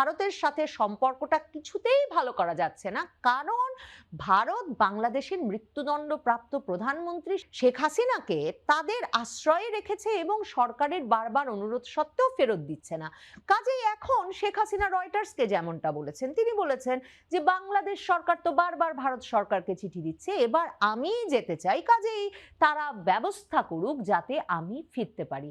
ভারতের সাথে সম্পর্কটা কিছুতেই ভালো করা যাচ্ছে না, কারণ ভারত বাংলাদেশের মৃত্যুদণ্ডপ্রাপ্ত প্রধানমন্ত্রী শেখ হাসিনাকে তাদের আশ্রয়ে রেখেছে এবং সরকারের বারবার অনুরোধ সত্ত্বেও ফেরত দিচ্ছে না। কাজেই এখন শেখ হাসিনা রয়টার্সকে যেমনটা বলেছেন, তিনি বলেছেন যে বাংলাদেশ সরকার তো বারবার ভারত সরকারকে চিঠি দিচ্ছে, এবার আমি যেতে চাই, কাজেই তারা ব্যবস্থা করুক যাতে আমি ফিরতে পারি।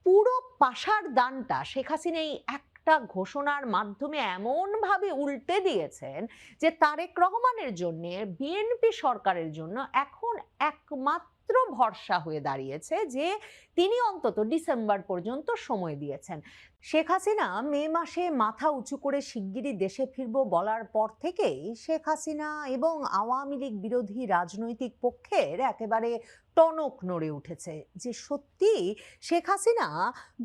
পুরো পাশার দানটা শেখ হাসিনা এই একটা ঘোষণার মাধ্যমে এমনভাবে উল্টে দিয়েছেন যে তারেক রহমানের জন্য, বিএনপি সরকারের জন্য এখন একমাত্র ভরসা হয়ে দাঁড়িয়েছে যে তিনি অন্তত ডিসেম্বর পর্যন্ত সময় দিয়েছেন। শেখ হাসিনা মে মাসে মাথা উঁচু করে শিগগিরই দেশে ফিরব বলার পর থেকেই শেখ হাসিনা এবং আওয়ামী লীগ বিরোধী রাজনৈতিক পক্ষের একেবারে টনক নড়ে উঠেছে যে সত্যি শেখ হাসিনা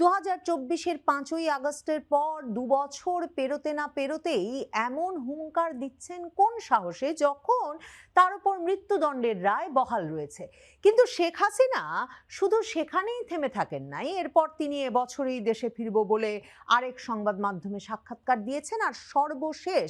2024-এর 5ই আগস্টের পর 2 বছর পেরোতে না পেরোতেই এমন হুঙ্কার দিচ্ছেন কোন সাহসে, যখন তার উপর মৃত্যুদণ্ডের রায় বহাল রয়েছে। কিন্তু শেখ হাসিনা শুধু সেখানেই থেমে থাকেন নাই, এরপর তিনি এবছরই দেশে ফিরব বলে আরেক সংবাদ মাধ্যমে সাক্ষাৎকার দিয়েছেন। আর সর্বশেষ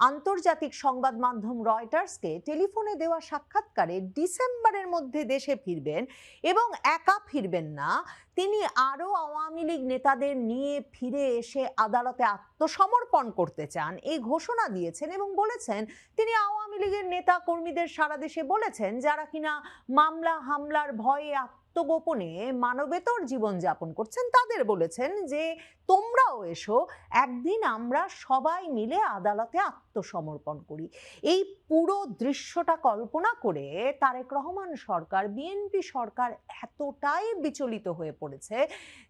আন্তর্জাতিক সংবাদ মাধ্যম রয়টার্সকে টেলিফোনে দেওয়া সাক্ষাৎকারে ডিসেম্বরের মধ্যে দেশে ফিরবেন এবং একা ফিরবেন না, তিনি আরও আওয়ামী লীগ নেতাদের নিয়ে ফিরে এসে আদালতে আত্মসমর্পণ করতে চান এই ঘোষণা দিয়েছেন এবং বলেছেন তিনি আওয়ামী লীগের নেতা কর্মীদের সারা দেশে বলেছেন যারা কিনা মামলা হামলার ভয়ে আত্মগোপনে মানবেতর জীবনযাপন করছেন, তাদের বলেছেন যে তোমরাও এসো, একদিন আমরা সবাই মিলে আদালতে আত্মসমর্পণ করি। এই পুরো দৃশ্যটা কল্পনা করে তারেক রহমান সরকার, বিএনপি সরকার এতটাই বিচলিত হয়ে পড়েছে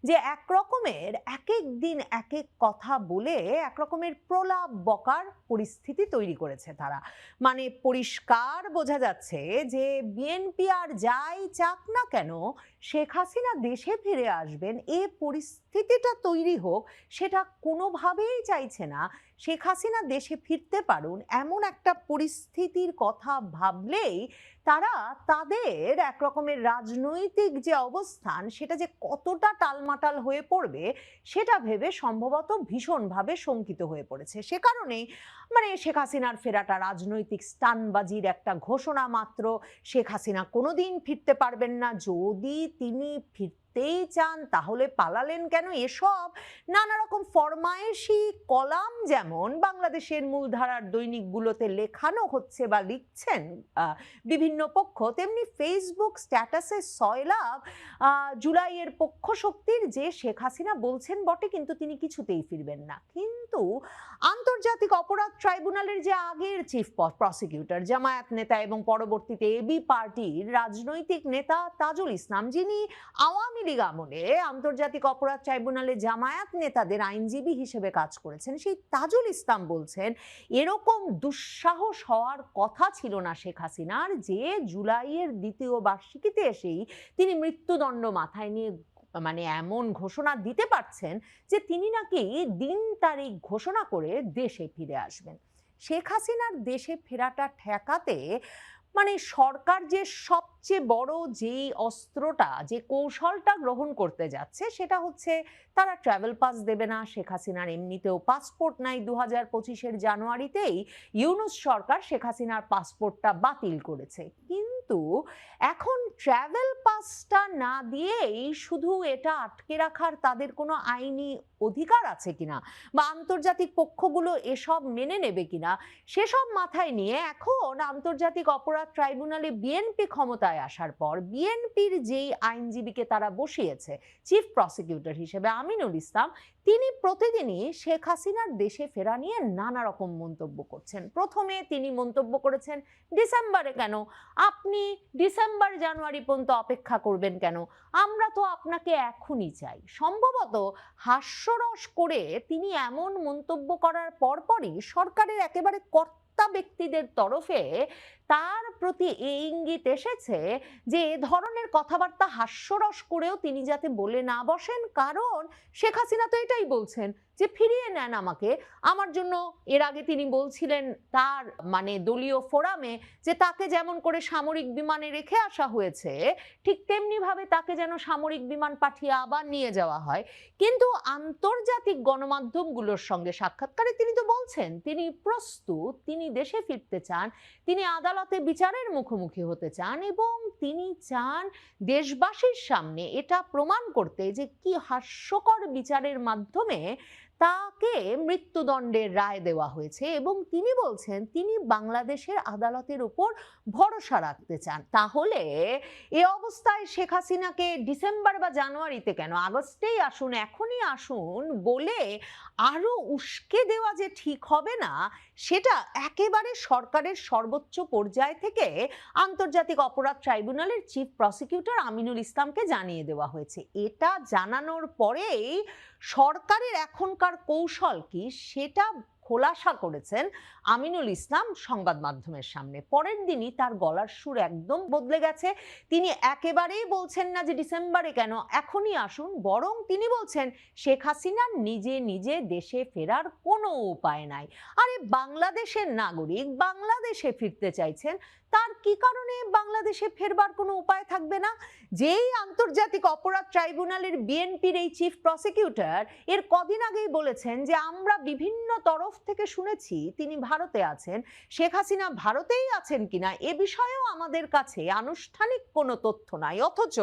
যে একরকমের এক এক দিন এক এক কথা বলে একরকমের প্রলাপ বকার পরিস্থিতি তৈরি করেছে তারা। মানে পরিষ্কার বোঝা যাচ্ছে যে বিএনপি আর যাই চাক না কেন শেখ হাসিনা দেশে ফিরে আসবেন, এ পরিস্থিতিটা তৈরি হোক সেটা কোনোভাবেই চাইছে না। শেখ হাসিনা দেশে ফিরতে পারুন এমন একটা পরিস্থিতির কথা ভাবলেই তারা তাদের একরকমের রাজনৈতিক যে অবস্থান সেটা যে কতটা টালমাটাল হয়ে পড়বে সেটা ভেবে সম্ভবত ভীষণভাবে শঙ্কিত হয়ে পড়েছে। সে কারণেই মানে শেখ হাসিনার ফেরাটা রাজনৈতিক স্টানবাজির একটা ঘোষণা মাত্র। শেখ হাসিনা কোনোদিন ফিরতে পারবেন না, যদি তিনি ফিরতেই চান তাহলে পালালেন কেন, এসব নানা রকম ফরমায়েশি কলাম যেমন বাংলাদেশের মূলধারার দৈনিকগুলোতে লেখানো হচ্ছে বা লিখছেন বিভিন্ন পক্ষ, তেমনি ফেসবুক স্ট্যাটাসে সয়লাভ জুলাইয়ের পক্ষ শক্তির যে শেখ হাসিনা বলছেন বটে কিন্তু তিনি কিছুতেই ফিরবেন না। কিন্তু আন্তর্জাতিক অপরাধ ট্রাইব্যুনালের যে আগের চিফ প্রসিকিউটর, জামায়াত নেতা এবং পরবর্তীতে এবি পার্টির রাজনৈতিক নেতা তাজুল ইসলাম, যিনি আওয়ামী লীগ আমলে আন্তর্জাতিক অপরাধ ট্রাইব্যুনালে জামায়াত নেতাদের আইনজীবী হিসেবে কাজ করেছেন, সেই তাজুল ইসলাম বলছেন এরকম দুঃসাহস হওয়ার কথা ছিল না শেখ হাসিনার যে জুলাইয়ের দ্বিতীয় বার্ষিকীতে এসেই তিনি মৃত্যুদণ্ড মাথায় নিয়ে মানে এমন ঘোষণা দিতে পারছেন যে তিনি নাকি দিন তারিখ ঘোষণা করে দেশে ফিরে আসবেন। শেখ হাসিনার দেশে ফেরাটা ঠেকাতে মানে সরকার যে সবচেয়ে বড় যেই অস্ত্রটা, যে কৌশলটা গ্রহণ করতে যাচ্ছে সেটা হচ্ছে তারা ট্রাভেল পাস দেবে না। শেখ হাসিনার এমনিতেও পাসপোর্ট নাই, 2025-এর জানুয়ারিতেই ইউনূস সরকার শেখ হাসিনার পাসপোর্টটা বাতিল করেছে। কিন্তু এখন ট্রাভেল পাসটা না দিয়েই শুধু এটা আটকে রাখার তাদের কোনো আইনি অধিকার আছে কিনা বা আন্তর্জাতিক পক্ষগুলো এসব মেনে নেবে কিনা সেসব মাথায় নিয়ে এখন আন্তর্জাতিক অপরাধ ট্রাইব্যুনালে বিএনপি ক্ষমতায় আসার পর বিএনপির যেই আইনজীবীকে তারা বসিয়েছে চিফ প্রসিকিউটর হিসেবে আমিনুল ইসলাম, তিনি প্রতিদিনই শেখ হাসিনার দেশে ফেরা নিয়ে নানা রকম মন্তব্য করছেন। প্রথমে তিনি মন্তব্য করেছেন ডিসেম্বরে কেন, আপনি ডিসেম্বর জানুয়ারি পর্যন্ত অপেক্ষা করবেন কেন, আমরা তো আপনাকে এখনই চাই। সম্ভবত হাস্যরস করে তিনি এমন মন্তব্য করার পরপরই সরকারের একেবারে কর্তা ব্যক্তিদের তরফে তার প্রতি এই ইঙ্গিত এসেছে যে এ ধরনের কথাবার্তা হাস্যরস করেও তিনি যাতে বলে না বসেন, কারণ শেখ হাসিনা তো এটাই বলছেন যে ফিরিয়ে নেন আমাকে। আমার জন্য এর আগে তিনি বলছিলেন তার দলীয় ফোরামে যে তাকে যেমন করে সামরিক বিমানে রেখে আসা হয়েছে ঠিক তেমনি ভাবে তাকে যেন সামরিক বিমান পাঠিয়ে আবার নিয়ে যাওয়া হয়। কিন্তু আন্তর্জাতিক গণমাধ্যমগুলোর সঙ্গে সাক্ষাৎকারে তিনি তো বলছেন তিনি প্রস্তুত, তিনি দেশে ফিরতে চান, তিনি আদালতে বিচারের মুখোমুখি হতে চান এবং তিনি চান দেশবাসীর সামনে এটা প্রমাণ করতে যে কি হাস্যকর বিচারের মাধ্যমে তাকে মৃত্যুদণ্ডের রায় দেওয়া হয়েছে এবং তিনি বলছেন তিনি বাংলাদেশের আদালতের উপর ভরসা রাখতে চান। তাহলে এ অবস্থায় শেখ হাসিনাকে ডিসেম্বর বা জানুয়ারিতে কেন, আগস্টেই আসুন, এখনই আসুন বলে আরো উস্কে দেওয়া যে ঠিক হবে না, সেটা একেবারে সরকারের সর্বোচ্চ পর্যায় থেকে আন্তর্জাতিক অপরাধ ট্রাইব্যুনালের চিফ প্রসিকিউটর আমিনুল ইসলামকে জানিয়ে দেওয়া হয়েছে। এটা জানানোর পরেই সরকারের এখনকার কৌশল কি সেটা খোলাসা করেছেন আমিনুল ইসলাম সংবাদ মাধ্যমের সামনে। পরের দিনই তার গলার সুর একদম বদলে গেছে। তিনি একেবারেই বলছেন না যে ডিসেম্বরে কেন, এখনই আসুন, বরং তিনি বলছেন শেখ হাসিনার নিজে নিজে দেশে ফেরার কোনো উপায় নাই। আরে বাংলাদেশের নাগরিক বাংলাদেশে ফিরতে চাইছেন, তার কি কারণে বাংলাদেশে ফেরবার কোনো উপায় থাকবে না? যেই আন্তর্জাতিক অপরাধ ট্রাইব্যুনালের বিএনপির এই চিফ প্রসিকিউটর এর কদিন আগেই বলেছেন যে আমরা বিভিন্ন তরফ থেকে শুনেছি তিনি ভারতে আছেন, শেখ হাসিনা ভারতেই আছেন কিনা এ বিষয়েও আমাদের কাছে আনুষ্ঠানিক কোনো তথ্য নাই। অথচ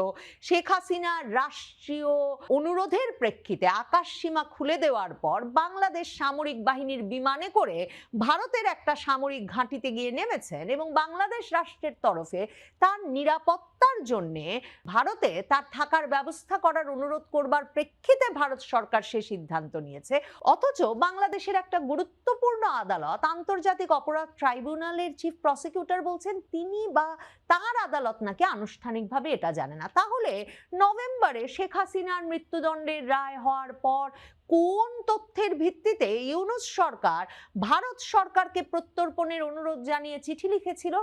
শেখ হাসিনা রাষ্ট্রীয় অনুরোধের প্রেক্ষিতে আকাশ সীমা খুলে দেওয়ার পর বাংলাদেশ সামরিক বাহিনীর বিমানে করে ভারতের একটা সামরিক ঘাঁটিতে গিয়ে নেমেছেন এবং বাংলাদেশ রাষ্ট্রের তরফে তার নিরাপত্তার জন্য ভারতে তার থাকার ব্যবস্থা করার অনুরোধ করবার প্রেক্ষিতে ভারত সরকার সে সিদ্ধান্ত নিয়েছে। অথচ বাংলাদেশের একটা গুরুত্বপূর্ণ আদালত আন্তর্জাতিক অপরাধ ট্রাইব্যুনালের চিফ প্রসিকিউটর বলছেন তিনি বা তার আদালত নাকি আনুষ্ঠানিকভাবে এটা জানে না। তাহলে নভেম্বরে শেখ হাসিনার মৃত্যুদণ্ডের রায় হওয়ার পর কোন তথ্যের ভিত্তিতে ইউনূস সরকার ভারত সরকারকে প্রত্যর্পণের অনুরোধ জানিয়ে চিঠি লিখেছিল?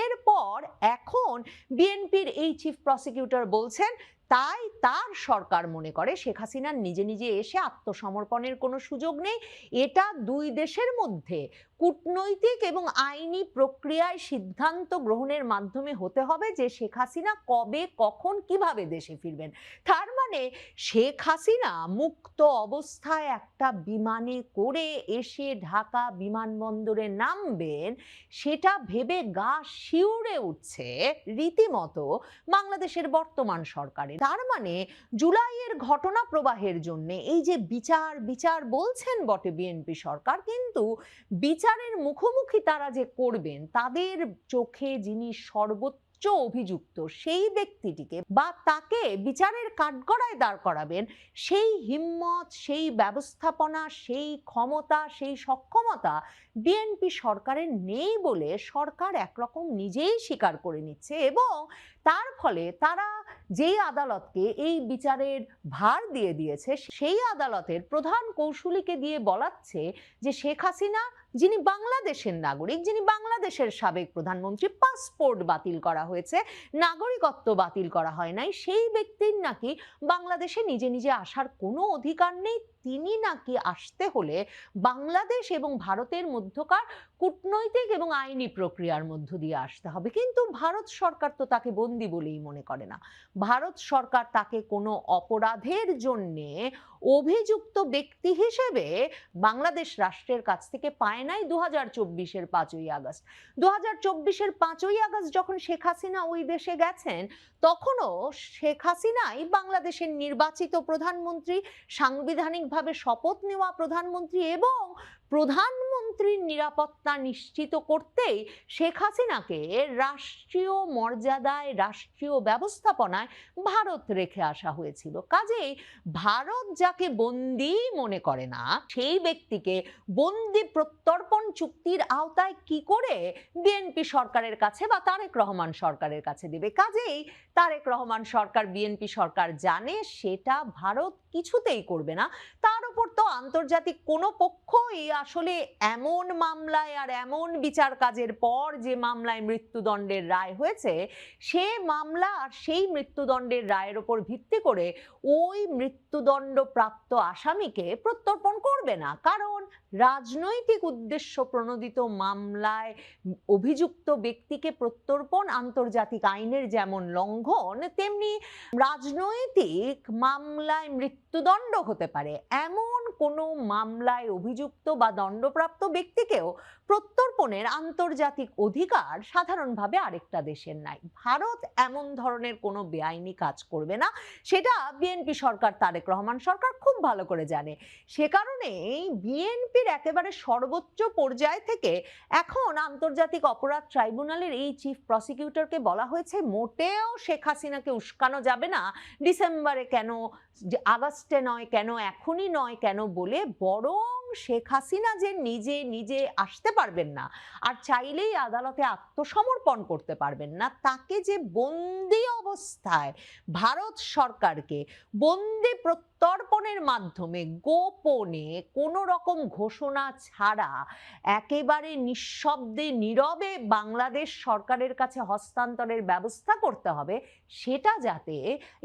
এরপর এখন বিএনপির এই চিফ প্রসিকিউটর বলছেন তাই তার সরকার মনে করে শেখ হাসিনার নিজে নিজে এসে আত্মসমর্পণের কোনো সুযোগ নেই। এটা দুই দেশের মধ্যে কূটনৈতিক এবং আইনি প্রক্রিয়ায় সিদ্ধান্ত গ্রহণের মাধ্যমে হতে হবে যে শেখ হাসিনা কবে কখন কিভাবে দেশে ফিরবেন। তার মানে শেখ হাসিনা মুক্ত অবস্থায় একটা বিমানে করে এসে ঢাকা বিমানবন্দরে নামবেন সেটা ভেবে গা শিউরে উঠছে রীতিমতো বাংলাদেশের বর্তমান সরকারের। তার মানে জুলাইয়ের ঘটনা প্রবাহের জন্য এই যে বিচার বিচার বলছেন বটে বিএনপি সরকার, কিন্তু বিচারের মুখোমুখি তারা যে করবেন তাদের চোখে যিনি সর্বোচ্চ অভিযুক্ত সেই ব্যক্তিটিকে বা তাকে বিচারের কাঠগড়ায় দাঁড় করাবেন সেই হিম্মত, সেই ব্যবস্থাপনা, সেই ক্ষমতা, সেই সক্ষমতা বিএনপি সরকারের নেই বলে সরকার একরকম নিজেই স্বীকার করে নিচ্ছে এবং তার ফলে তারা যেই আদালতকে এই বিচারের ভার দিয়ে দিয়েছে সেই আদালতের প্রধান কৌশলীকে দিয়ে বলাচ্ছে যে শেখ হাসিনা যিনি বাংলাদেশের নাগরিক, যিনি বাংলাদেশের সাবেক প্রধানমন্ত্রী, পাসপোর্ট বাতিল করা হয়েছে, নাগরিকত্ব বাতিল করা হয় নাই, সেই ব্যক্তির নাকি বাংলাদেশে নিজে নিজে আসার কোনো অধিকার নেই। তিনি নাকি আসতে হলে বাংলাদেশ এবং ভারতের মধ্যকার কূটনৈতিক এবং আইনি প্রক্রিয়ার মধ্য দিয়ে আসতে হবে। কিন্তু ভারত সরকার তো তাকে বন্দী বলেই মনে করে না। ভারত সরকার তাকে কোনো অপরাধের জন্যে অভিযুক্ত ব্যক্তি হিসেবে বাংলাদেশ রাষ্ট্রের কাছ থেকে পায় নাই 2024-এর 5ই আগস্ট। 2024-এর 5ই আগস্ট যখন শেখ হাসিনা ওই দেশে গেছেন তখনও শেখ হাসিনাই বাংলাদেশের নির্বাচিত প্রধানমন্ত্রী, সাংবিধানিকভাবে শপথ নেওয়া প্রধানমন্ত্রী এবং প্রধানমন্ত্রীর নিরাপত্তা নিশ্চিত করতেই শেখ হাসিনাকে রাষ্ট্রীয় মর্যাদায়, রাষ্ট্রীয় ব্যবস্থাপনায় ভারত রেখে আসা হয়েছিল। কাজেই ভারত যাকে বন্দী মনে করে না সেই ব্যক্তিকে বন্দী প্রত্যর্পণ চুক্তির আওতায় কি করে বিএনপি সরকারের কাছে বা তারেক রহমান সরকারের কাছে দেবে? কাজেই তারেক রহমান সরকার, বিএনপি সরকার জানে সেটা ভারত কিছুতেই করবে না। তার উপর তো আন্তর্জাতিক কোনো পক্ষই আসলে এমন মামলায় আর এমন বিচার কাজের পর যে মামলায় মৃত্যুদণ্ডের রায় হয়েছে, সে মামলা আর সেই মৃত্যুদণ্ডের রায়ের ওপর ভিত্তি করে ওই মৃত্যুদণ্ড প্রাপ্ত আসামিকে প্রত্যর্পণ করবে না। কারণ রাজনৈতিক উদ্দেশ্য প্রণোদিত মামলায় অভিযুক্ত ব্যক্তিকে প্রত্যর্পণ আন্তর্জাতিক আইনের যেমন লঙ্ঘন, তেমনি রাজনৈতিক মামলায় মৃত্যুদণ্ড হতে পারে এমন কোনো মামলায় অভিযুক্ত বা দণ্ডপ্রাপ্ত ব্যক্তিকেও প্রত্যর্পণের আন্তর্জাতিক অধিকার সাধারণভাবে আরেকটা দেশের নাই। ভারত এমন ধরনের কোনো বেআইনি কাজ করবে না, সেটা বিএনপি সরকার, তারেক রহমান সরকার খুব ভালো করে জানে। সে কারণেই বিএনপির একেবারে সর্বোচ্চ পর্যায় থেকে এখন আন্তর্জাতিক অপরাধ ট্রাইব্যুনালের এই চিফ প্রসিকিউটরকে বলা হয়েছে মোটেও শেখ হাসিনাকে উস্কানো যাবে না, ডিসেম্বরে কেন, আগস্টে নয় কেন, এখনই নয় কেন বলে, বরং শেখ হাসিনা যে নিজে নিজে আসতে পারবেন না আর চাইলেই আদালতে আত্মসমর্পণ করতে পারবেন না, তাকে যে বন্দি অবস্থায় ভারত সরকারকে বন্দি প্রত্যর্পণের মাধ্যমে গোপনে কোনো রকম ঘোষণা ছাড়া একেবারে নিঃশব্দে নীরবে বাংলাদেশ সরকারের কাছে হস্তান্তরের ব্যবস্থা করতে হবে, সেটা যাতে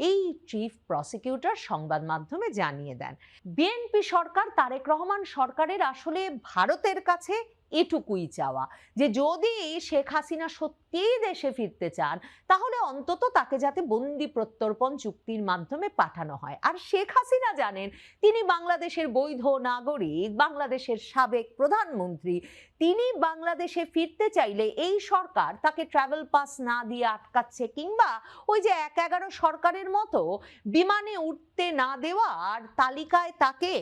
এই চিফ প্রসিকিউটর সংবাদ মাধ্যমে জানিয়ে দেন। বিএনপি সরকার, তারেক রহমান সরকারের আসলে ভারতের কাছে এটুকুই চাওয়া যে যদি শেখ হাসিনা সত্যিই দেশে ফিরতে চান, তাহলে অন্তত তাকে যাতে বন্দি প্রত্যর্পণ চুক্তির মাধ্যমে পাঠানো হয়। আর শেখ হাসিনা জানেন তিনি বাংলাদেশের বৈধ নাগরিক, বাংলাদেশের সাবেক প্রধানমন্ত্রী। তিনি বাংলাদেশে ফিরতে চাইলে এই সরকার তাকে ট্রাভেল পাস না দিয়ে আটকাচ্ছে, কিংবা ওই যে ১/১১ সরকারের মতো বিমানে উঠতে না দেওয়ার তালিকায় তাকে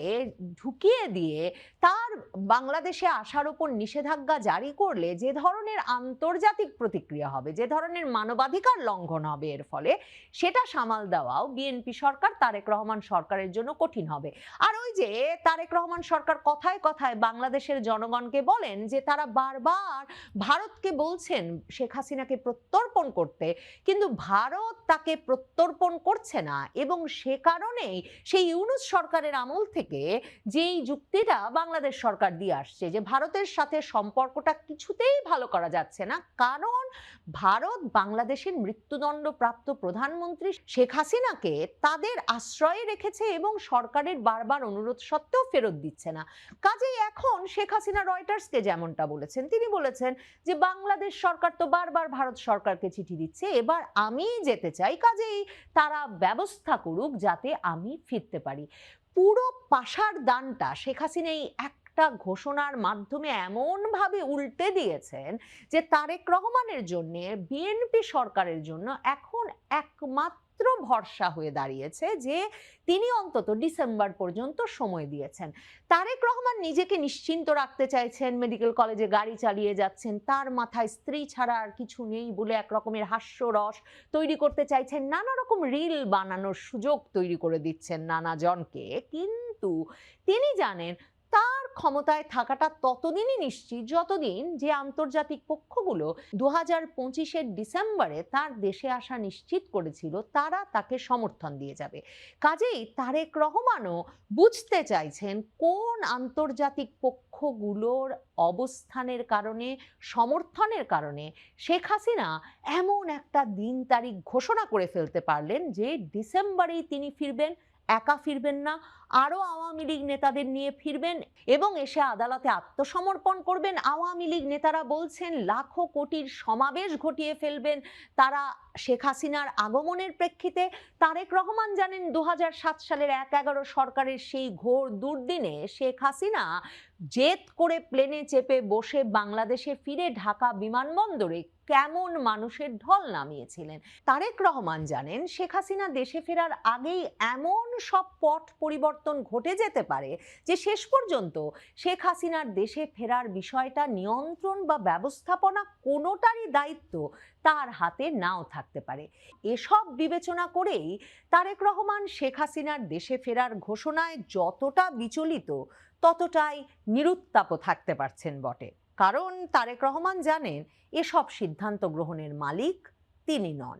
ঢুকিয়ে দিয়ে তার বাংলাদেশে আসার উপর নিষেধাজ্ঞা জারি করলে যে ধরনের আন্তর্জাতিক প্রতিক্রিয়া হবে, যে ধরনের মানবাধিকার লঙ্ঘন হবে এর ফলে, সেটা সামাল দেওয়াও বিএনপি সরকার, তারেক রহমান সরকারের জন্য কঠিন হবে। আর ওই যে তারেক রহমান সরকার কথায় কথায় বাংলাদেশের জনগণকে বলেন যে তারা বারবার ভারতকে বলছেন শেখ হাসিনাকে প্রত্যর্পণ করতে, কিন্তু ভারত তাকে প্রত্যর্পণ করছে না। এবং সে কারণেই সেই ইউনূস সরকারের আমল থেকে যেই যুক্তিটা বাংলাদেশ সরকার দিয়ে আসছে যে ভারতের সাথে সম্পর্কটা কিছুতেই ভালো করা যাচ্ছে না, কারণ ভারত বাংলাদেশের মৃত্যুদণ্ড প্রাপ্ত প্রধানমন্ত্রী শেখ হাসিনাকে তাদের আশ্রয়ে রেখেছে এবং সরকারের বারবার অনুরোধ সত্ত্বেও ফেরত দিচ্ছে না। কাজেই এখন শেখ হাসিনা রয়টার্সকে যেমনটা বলেছেন, তিনি বলেছেন যে বাংলাদেশ সরকার তো বারবার ভারত সরকারকে চিঠি দিচ্ছে, এবার আমি যেতে চাই, কাজেই তারা ব্যবস্থা করুক যাতে আমি ফিরতে পারি। পুরো পাশার দানটা শেখ হাসিনা এই একটা ঘোষণার মাধ্যমে এমনভাবে উল্টে দিয়েছেন যে তারেক রহমানের জন্য, বিএনপি সরকারের জন্য এখন একমাত্র ভরসা হয়ে দাঁড়িয়েছে যে তিনি অন্তত ডিসেম্বর পর্যন্ত সময় দিয়েছেন। তারেক রহমান নিজেকে নিশ্চিন্ত রাখতে চাইছেন, মেডিকেল কলেজে গাড়ি চালিয়ে যাচ্ছেন, তার মাথায় স্ত্রী ছাড়া আর কিছু নেই বলে এক রকমের হাস্যরস তৈরি করতে চাইছেন, নানা রকম রিল বানানোর সুযোগ তৈরি করে দিচ্ছেন নানা জনকে। কিন্তু তিনি জানেন তার ক্ষমতায় থাকাটা ততদিনই নিশ্চিত যতদিন যে আন্তর্জাতিক পক্ষগুলো 2025-এর ডিসেম্বরে তার দেশে আসা নিশ্চিত করেছিল তারা তাকে সমর্থন দিয়ে যাবে। কাজেই তারেক রহমানও বুঝতে চাইছেন কোন আন্তর্জাতিক পক্ষগুলোর অবস্থানের কারণে, সমর্থনের কারণে শেখ হাসিনা এমন একটা দিন তারিখ ঘোষণা করে ফেলতে পারলেন যে ডিসেম্বরেই তিনি ফিরবেন। একা ফিরবেন না, আরো আওয়ামী লীগ নেতাদের নিয়ে ফিরবেন এবং এসে আদালতে আত্মসমর্পণ করবেন। আওয়ামী লীগ নেতারা বলছেন লাখো কোটির সমাবেশ ঘটিয়ে ফেলবেন তারা শেখ হাসিনার আগমনের প্রেক্ষিতে। তারেক রহমান জানেন 2007 সালের 1/11 সরকারের সেই ঘোর দুর্দিনে শেখ হাসিনা জেদ করে প্লেনে চেপে বসে বাংলাদেশে ফিরে ঢাকা বিমানবন্দরে কেমন মানুষের ঢল নামিয়েছিলেন। তারেক রহমান জানেন শেখ হাসিনা দেশে ফেরার আগেই এমন সব পথ পরিবর্তন ঘটে যেতে পারে যে শেষ পর্যন্ত শেখ হাসিনার দেশে ফেরার বিষয়টা নিয়ন্ত্রণ বা ব্যবস্থাপনা কোনোটারই দায়িত্ব তার হাতে নাও থাকতে পারে। এসব বিবেচনা করেই তারেক রহমান শেখ হাসিনার দেশে ফেরার ঘোষণায় যতটা বিচলিত ততটাই নিরুত্তাপও থাকতে পারছেন বটে। কারণ তারেক রহমান জানেন এসব সিদ্ধান্ত গ্রহণের মালিক তিনি নন।